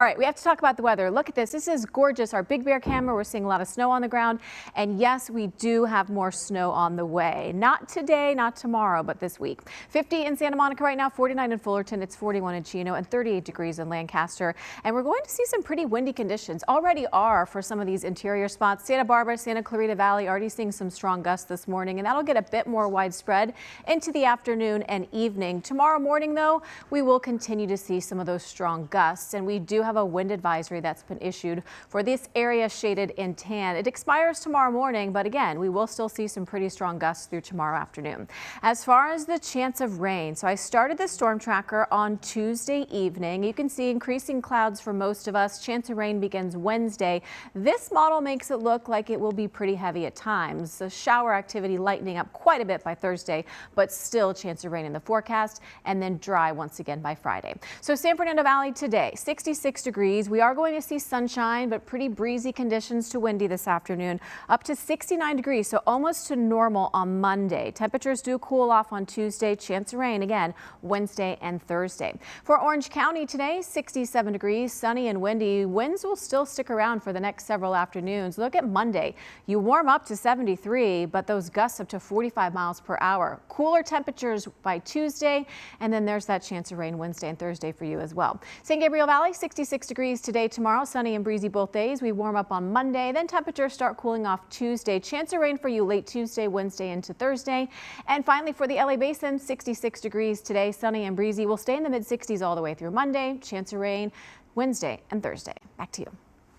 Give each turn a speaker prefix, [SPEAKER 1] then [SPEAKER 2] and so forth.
[SPEAKER 1] All right, we have to talk about the weather. Look at this. This is gorgeous. Our Big Bear camera, we're seeing a lot of snow on the ground. And yes, we do have more snow on the way. Not today, not tomorrow, but this week. 50 in Santa Monica right now, 49 in Fullerton, it's 41 in Chino, and 38 degrees in Lancaster. And we're going to see some pretty windy conditions. Already are for some of these interior spots. Santa Barbara, Santa Clarita Valley, already seeing some strong gusts this morning, and that'll get a bit more widespread into the afternoon and evening. Tomorrow morning, though, we will continue to see some of those strong gusts, and we do have a wind advisory that's been issued for this area shaded in tan. It expires tomorrow morning, but again, we will still see some pretty strong gusts through tomorrow afternoon. As far as the chance of rain, so I started the storm tracker on Tuesday evening. You can see increasing clouds for most of us. Chance of rain begins Wednesday. This model makes it look like it will be pretty heavy at times. The shower activity lightening up quite a bit by Thursday, but still chance of rain in the forecast, and then dry once again by Friday. So San Fernando Valley today, 66 degrees. We are going to see sunshine, but pretty breezy conditions to windy this afternoon, up to 69 degrees, so almost to normal on Monday. Temperatures do cool off on Tuesday. Chance of rain again Wednesday and Thursday. For Orange County today, 67 degrees, sunny and windy. Winds will still stick around for the next several afternoons. Look at Monday. You warm up to 73, but those gusts up to 45 miles per hour. Cooler temperatures by Tuesday, and then there's that chance of rain Wednesday and Thursday for you as well. San Gabriel Valley, 66 degrees today, tomorrow, sunny and breezy both days. We warm up on Monday, then temperatures start cooling off Tuesday. Chance of rain for you late Tuesday, Wednesday into Thursday. And finally for the LA Basin, 66 degrees today, sunny and breezy. We'll stay in the mid 60s all the way through Monday. Chance of rain Wednesday and Thursday. Back to you.